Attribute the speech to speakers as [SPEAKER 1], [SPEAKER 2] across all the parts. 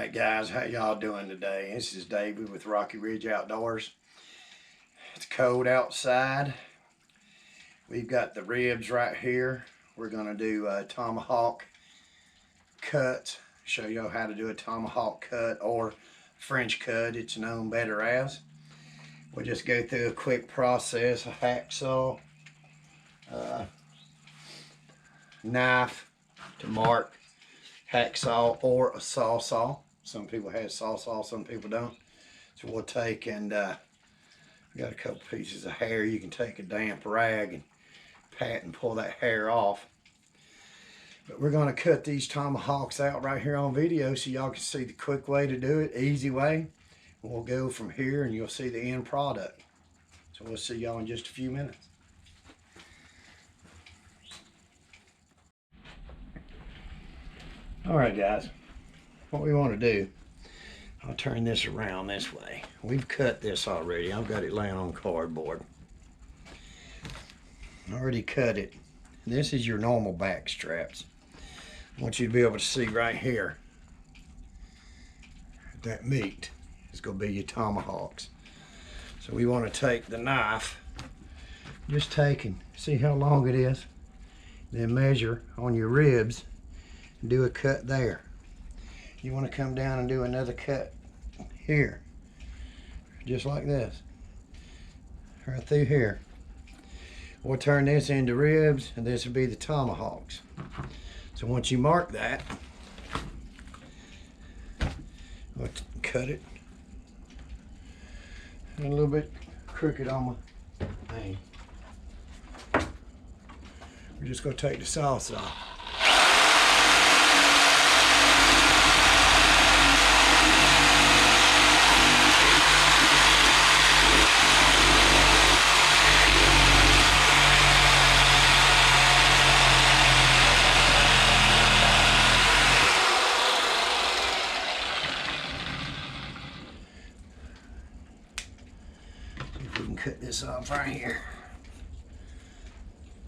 [SPEAKER 1] Alright guys, how y'all doing today? This is Davey with Rocky Ridge Outdoors. It's cold outside. We've got the ribs right here. We're going to do a tomahawk cut. Show y'all how to do a tomahawk cut or French cut, it's known better as. We'll just go through a quick process. A hacksaw, knife to mark, hacksaw or a saw. Some people have saw, some people don't. So we'll take and we got a couple pieces of hair. You can take a damp rag and pat and pull that hair off. But we're going to cut these tomahawks out right here on video so y'all can see the quick way to do it, easy way. And we'll go from here and you'll see the end product. So we'll see y'all in just a few minutes. Alright guys, what we want to do, I'll turn this around this way. We've cut this already. I've got it laying on cardboard. I already cut it. This is your normal back straps. I want you to be able to see right here. That meat is going to be your tomahawks. So we want to take the knife, just take and see how long it is, then measure on your ribs and do a cut there. You want to come down and do another cut here, just like this, right through here. We'll turn this into ribs and this will be the tomahawks. So once you mark that, we'll cut it. And a little bit crooked on my thing. We're just going to take the sauce off. We can cut this off right here.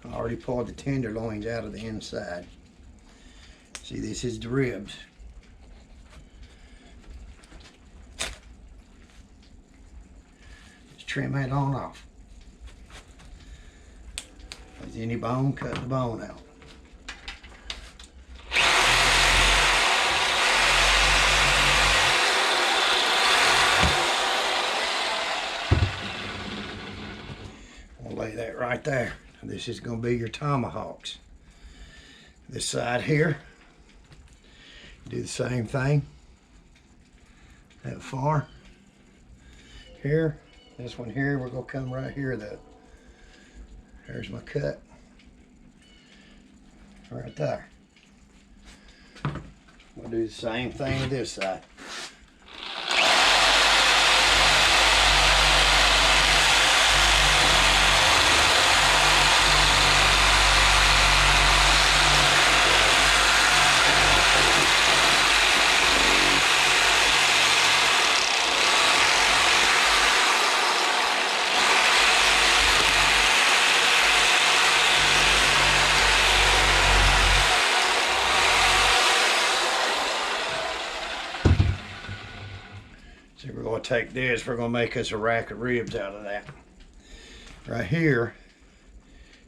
[SPEAKER 1] I already pulled the tenderloins out of the inside. See, this is the ribs. Just trim that on off. If there's any bone, cut the bone out. Lay that right there. This is going to be your tomahawks. This side here, do the same thing. That far. Here, this one here, we're going to come right here though. There's my cut. Right there. We'll do the same thing with this side. So we're going to take this, we're going to make us a rack of ribs out of that. Right here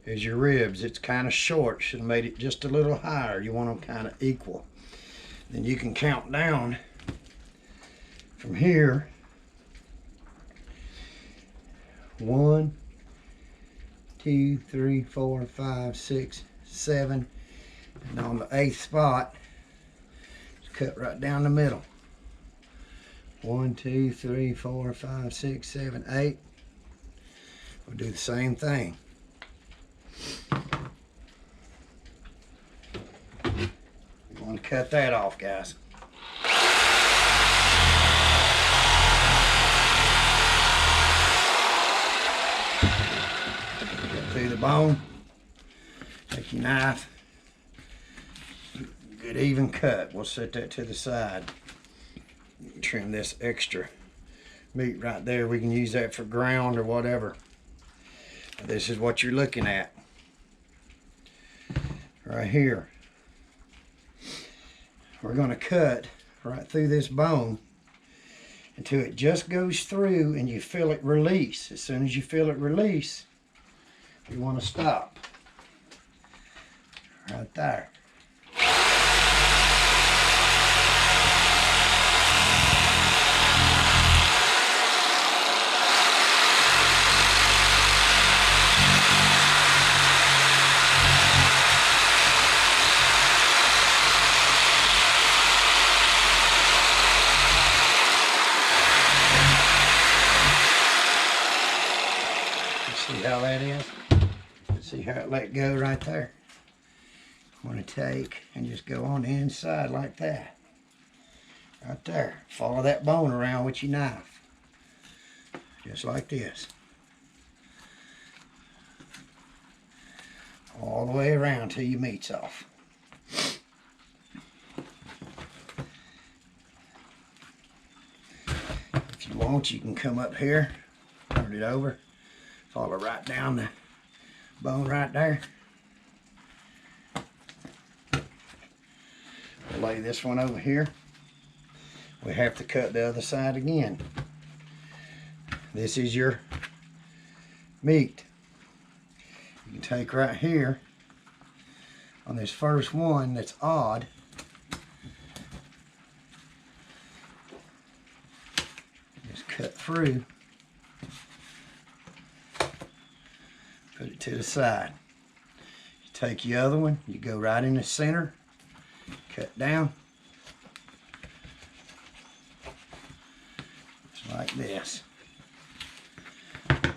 [SPEAKER 1] is your ribs. It's kind of short, should have made it just a little higher. You want them kind of equal. Then you can count down from here. 1, 2, 3, 4, 5, 6, 7. And on the 8th spot, just cut right down the middle. 1, 2, 3, 4, 5, 6, 7, 8. We'll do the same thing. We want to cut that off, guys. Get through the bone. Take your knife. Good even cut. We'll set that to the side. Trim this extra meat right there. We can use that for ground or whatever. This is what you're looking at right here. We're going to cut right through this bone until it just goes through and you feel it release. As soon as you feel it release, you want to stop. Right there. See how that is? See how it let go right there? I'm going to take and just go on the inside like that. Right there. Follow that bone around with your knife. Just like this. All the way around till your meat's off. If you want, you can come up here, turn it over. Follow right down the bone right there. We'll lay this one over here. We have to cut the other side again. This is your meat. You can take right here on this first one that's odd. Just cut through. Put it to the side. You take the other one, you go right in the center, cut down. Just like this. Of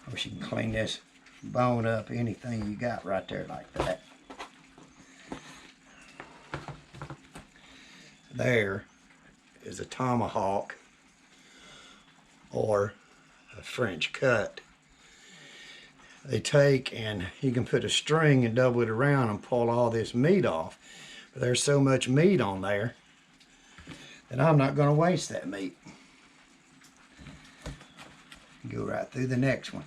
[SPEAKER 1] course, you can clean this bone up, anything you got right there like that. There is a tomahawk or a French cut. They take and you can put a string and double it around and pull all this meat off. But there's so much meat on there that I'm not going to waste that meat. Go right through the next one.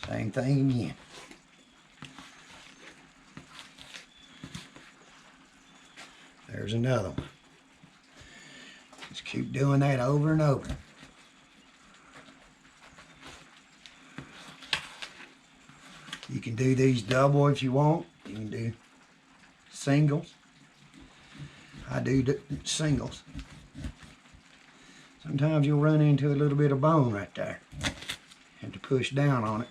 [SPEAKER 1] Same thing again. There's another one. Just keep doing that over and over. You can do these double if you want. You can do singles. I do singles. Sometimes you'll run into a little bit of bone right there. Have to push down on it.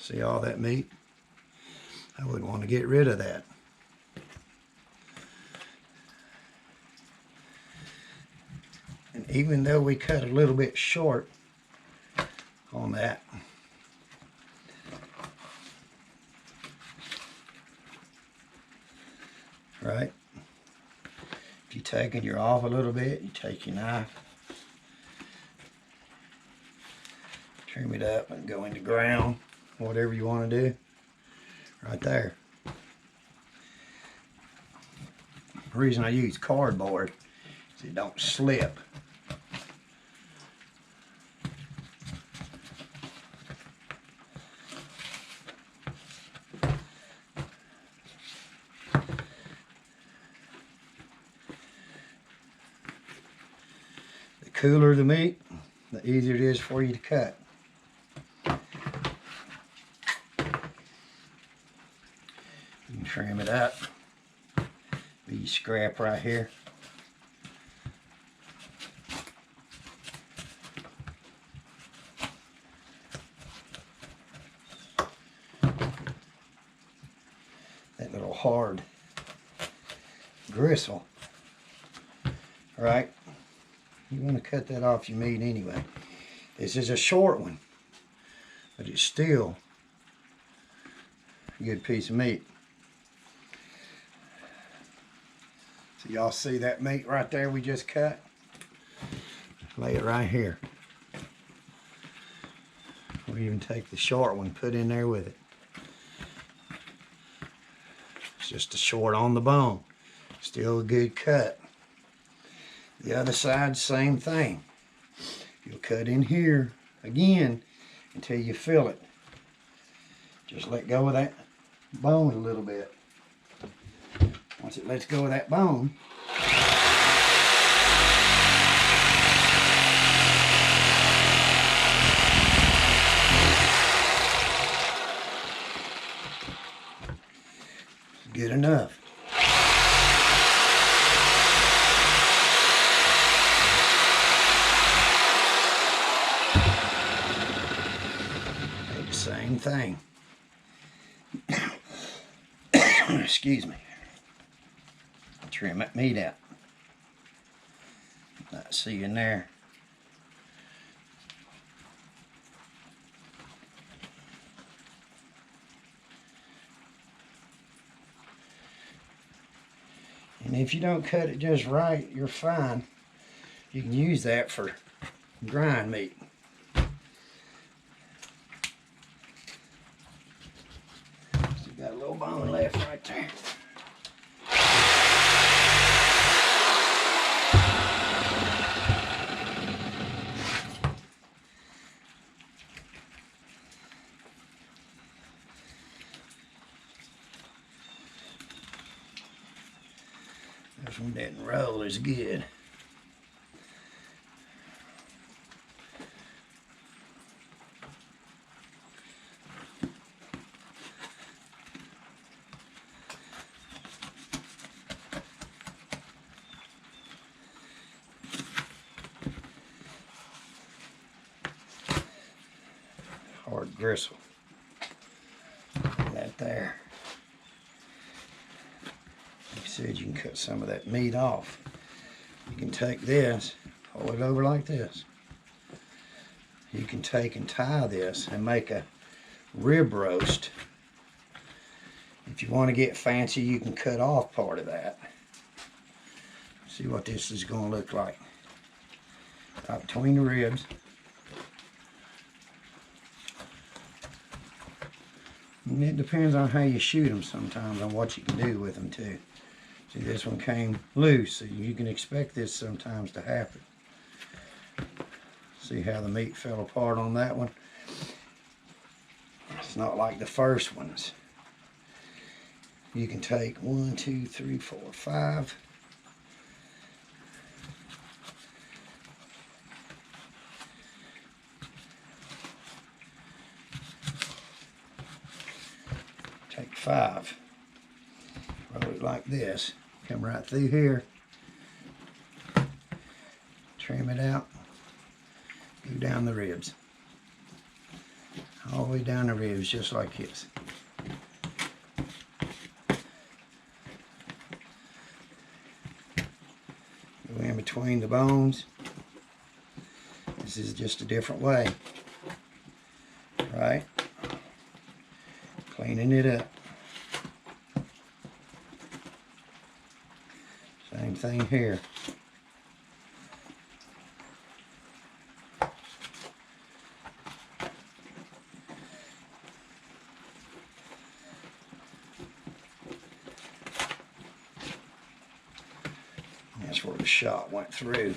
[SPEAKER 1] See all that meat? I wouldn't want to get rid of that. And even though we cut a little bit short on that, right? If you take and you're off a little bit, you take your knife, trim it up and go into ground. Whatever you want to do, right there. The reason I use cardboard is it don't slip. The cooler the meat, the easier it is for you to cut. Trim it up. Be scrap right here. That little hard gristle, right? You want to cut that off your meat anyway. This is a short one, but it's still a good piece of meat. So y'all see that meat right there we just cut? Lay it right here. We'll even take the short one, put in there with it. It's just a short on the bone. Still a good cut. The other side, same thing. You'll cut in here again until you feel it. Just let go of that bone a little bit. Once it lets go of that bone, it's good enough. Do the same thing. Excuse me. Trim that meat out. Not see in there. And if you don't cut it just right, you're fine. You can use that for grind meat. Still got a little bone left right there. This one didn't roll as good. Hard gristle. That there. Like I said, you can cut some of that meat off. You can take this, pull it over like this. You can take and tie this and make a rib roast. If you want to get fancy, you can cut off part of that. See what this is going to look like. Right between the ribs. And it depends on how you shoot them sometimes, on what you can do with them too. See, this one came loose, so you can expect this sometimes to happen. See how the meat fell apart on that one? It's not like the first ones. You can take 1, 2, 3, 4, 5. Take 5. Roll it like this. Come right through here. Trim it out. Go down the ribs. All the way down the ribs, just like this. Go in between the bones. This is just a different way. Right? Cleaning it up. Same thing here. That's where the shot went through.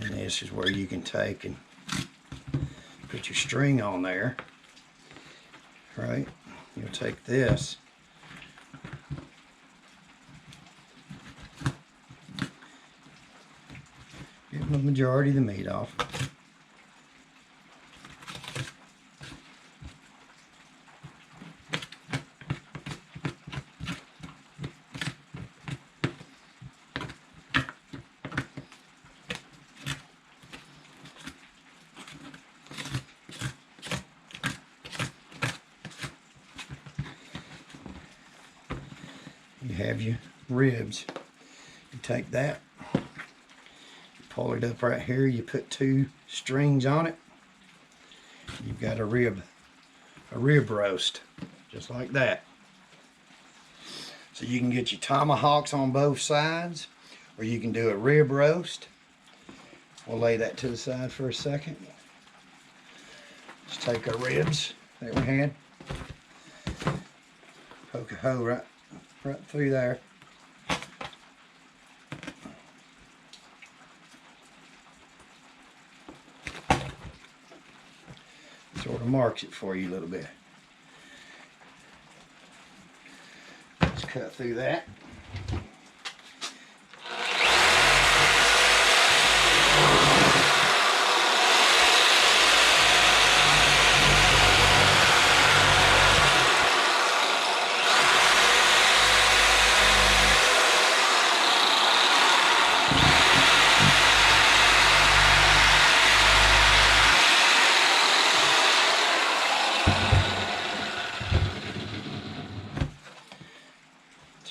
[SPEAKER 1] And this is where you can take and put your string on there, right? You'll take this, get the majority of the meat off. You have your ribs. You take that, you pull it up right here, you put 2 strings on it. You've got a rib roast, just like that. So you can get your tomahawks on both sides, or you can do a rib roast. We'll lay that to the side for a second. Let's take our ribs that we had. Poke a hole right through there. Sort of marks it for you a little bit. Let's cut through that.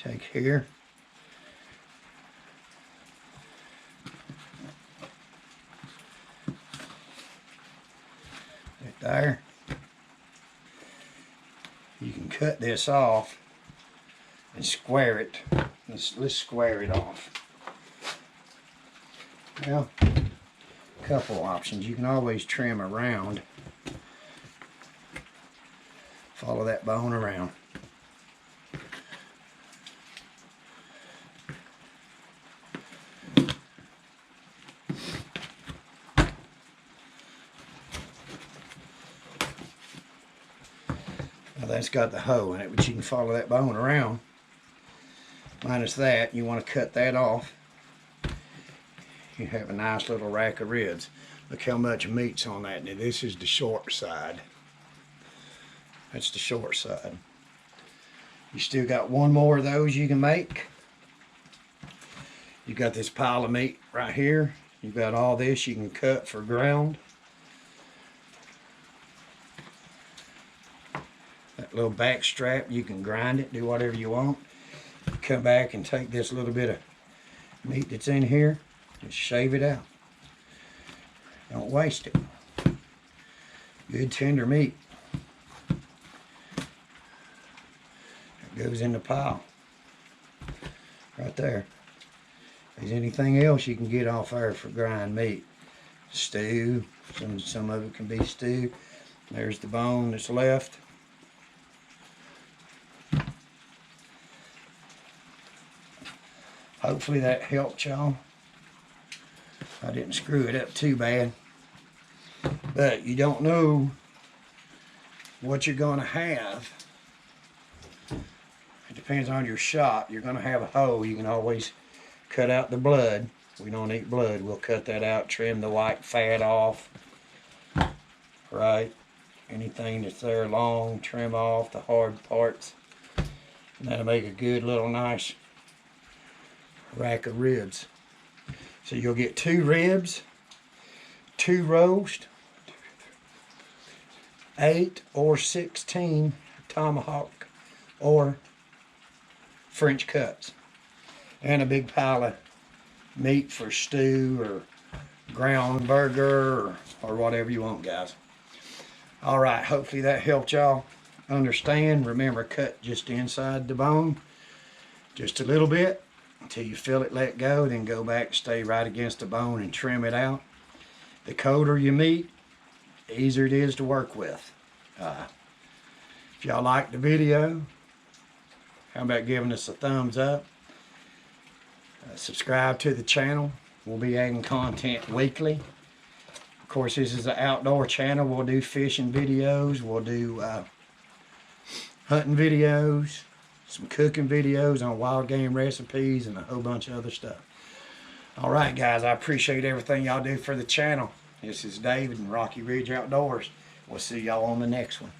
[SPEAKER 1] Take here. Right there. You can cut this off and square it. Let's square it off. Well, a couple options. You can always trim around. Follow that bone around. That's got the hole in it, but you can follow that bone around. Minus that, you want to cut that off. You have a nice little rack of ribs. Look how much meat's on that. Now this is the short side. That's the short side. You still got one more of those you can make. You got this pile of meat right here. You've got all this you can cut for ground. That little back strap, you can grind it, do whatever you want. Come back and take this little bit of meat that's in here, just shave it out. Don't waste it. Good tender meat. It goes in the pile. Right there. If there's anything else you can get off there for grind meat. Stew, some of it can be stew. There's the bone that's left. Hopefully that helped y'all. I didn't screw it up too bad. But you don't know what you're going to have. It depends on your shop. You're going to have a hole. You can always cut out the blood. We don't eat blood. We'll cut that out, trim the white fat off. Right? Anything that's there long, trim off the hard parts. And that'll make a good little nice rack of ribs. So you'll get 2 ribs, 2 roast, 8 or 16 tomahawk or French cuts, and a big pile of meat for stew or ground burger or whatever you want, guys. All right, hopefully that helped y'all understand. Remember, cut just inside the bone, just a little bit, until you feel it let go, then go back, stay right against the bone and trim it out. The colder your meat, the easier it is to work with. If y'all liked the video, how about giving us a thumbs up? Subscribe to the channel. We'll be adding content weekly. Of course, this is an outdoor channel. We'll do fishing videos. We'll do hunting videos, some cooking videos on wild game recipes, and a whole bunch of other stuff. All right, guys, I appreciate everything y'all do for the channel. This is David and Rocky Ridge Outdoors. We'll see y'all on the next one.